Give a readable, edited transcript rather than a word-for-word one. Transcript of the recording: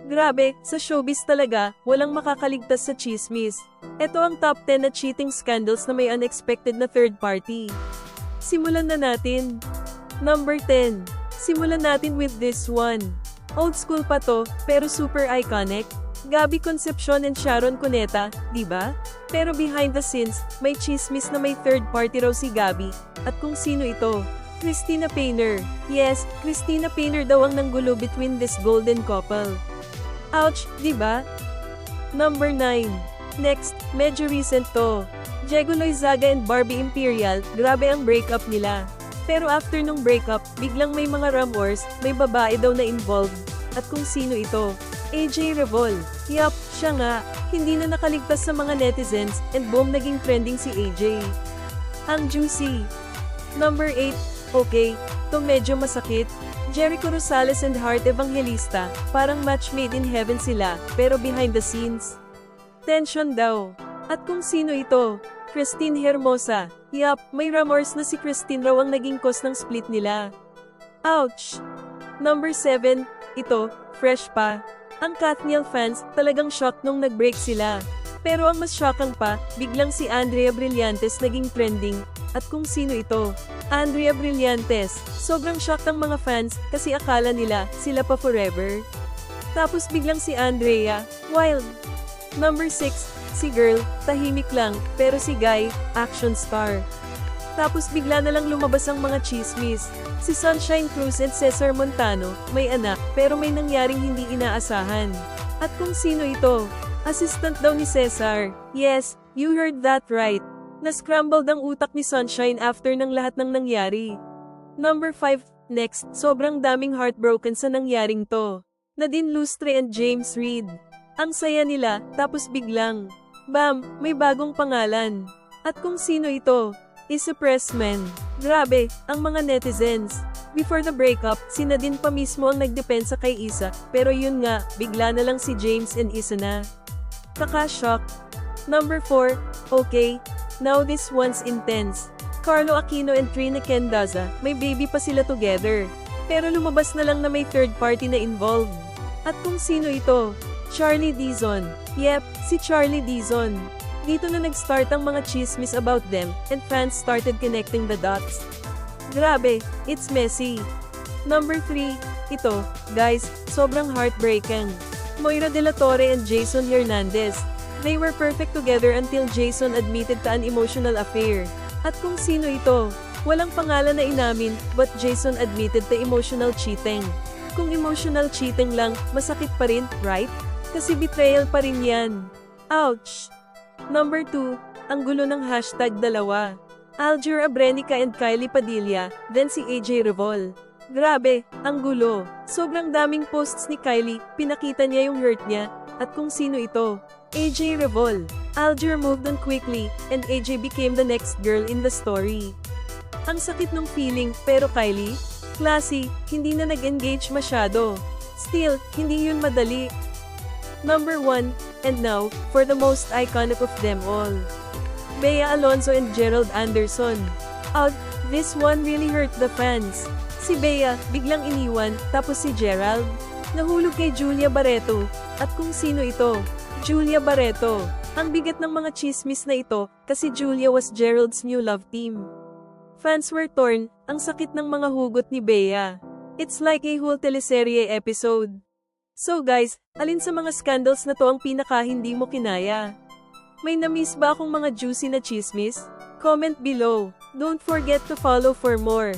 Grabe, sa showbiz talaga, walang makakaligtas sa chismis. Ito ang top 10 na cheating scandals na may unexpected na third party. Simulan na natin. Number 10. Simulan natin with this one. Old school pa to, pero super iconic. Gabby Concepcion and Sharon Cuneta, di ba? Pero behind the scenes, may chismis na may third party raw si Gabby. At kung sino ito? Christina Painter. Yes, Christina Painter daw ang nanggulo between this golden couple. Ouch, di ba? Number 9. Next, medyo recent to. Diego Loizaga and Barbie Imperial, grabe ang breakup nila. Pero after nung breakup, biglang may mga rumors, may babae daw na involved. At kung sino ito? AJ Revol. Yup, siya nga. Hindi na nakaligtas sa mga netizens, and boom, naging trending si AJ. Ang juicy. Number 8. Okay, to medyo masakit. Jericho Rosales and Heart Evangelista, parang match made in heaven sila, pero behind the scenes. Tension daw. At kung sino ito? Christine Hermosa. Yup, may rumors na si Christine raw ang naging cause ng split nila. Ouch! Number 7. Ito, fresh pa. Ang Kathniel fans, talagang shocked nung nag-break sila. Pero ang mas shocking pa, biglang si Andrea Brillantes naging trending. At kung sino ito? Andrea Brillantes. Sobrang shocked ang mga fans kasi akala nila sila pa forever. Tapos biglang si Andrea, wild. Number 6, si girl, tahimik lang, pero si guy, action star. Tapos bigla na lang lumabas ang mga chismis. Si Sunshine Cruz and Cesar Montano, may anak, pero may nangyaring hindi inaasahan. At kung sino ito? Assistant daw ni Cesar. Yes, you heard that right. Na-scrambled ang utak ni Sunshine after ng lahat ng nangyari. Number 5. Next, sobrang daming heartbroken sa nangyaring to. Nadine Lustre and James Reid. Ang saya nila, tapos biglang, bam, may bagong pangalan. At kung sino ito? Isa Pressman. Grabe, ang mga netizens. Before the breakup, si Nadine pa mismo ang nagdepensa kay Isa, pero yun nga, bigla na lang si James and Isa na. Kaka-shock. Number 4. Okay. Now this one's intense. Carlo Aquino and Trina Kendaza, may baby pa sila together. Pero lumabas na lang na may third party na involved. At kung sino ito? Charlie Dizon. Yep, si Charlie Dizon. Dito na nag-start ang mga chismis about them, and fans started connecting the dots. Grabe, it's messy. Number 3. Ito, guys, sobrang heartbreaking. Moira De La Torre and Jason Hernandez. They were perfect together until Jason admitted to an emotional affair. At kung sino ito? Walang pangalan na inamin, but Jason admitted to emotional cheating. Kung emotional cheating lang, masakit pa rin, right? Kasi betrayal pa rin yan. Ouch! Number 2, ang gulo ng #2. Aljur Abrenica and Kylie Padilla, then si AJ Revol. Grabe, ang gulo. Sobrang daming posts ni Kylie, pinakita niya yung hurt niya. At kung sino ito? AJ Revol. Aljur moved on quickly, and AJ became the next girl in the story. Ang sakit ng feeling, pero Kylie? Classy, hindi na nag-engage masyado. Still, hindi yun madali. Number 1, and now, for the most iconic of them all. Bea Alonzo and Gerald Anderson. This one really hurt the fans. Si Bea, biglang iniwan, tapos si Gerald, nahulog kay Julia Barreto. At kung sino ito? Julia Barreto. Ang bigat ng mga chismis na ito, kasi Julia was Gerald's new love team. Fans were torn, ang sakit ng mga hugot ni Bea. It's like a whole teleserye episode. So guys, alin sa mga scandals na to ang pinaka hindi mo kinaya? May na-miss ba akong mga juicy na chismis? Comment below. Don't forget to follow for more.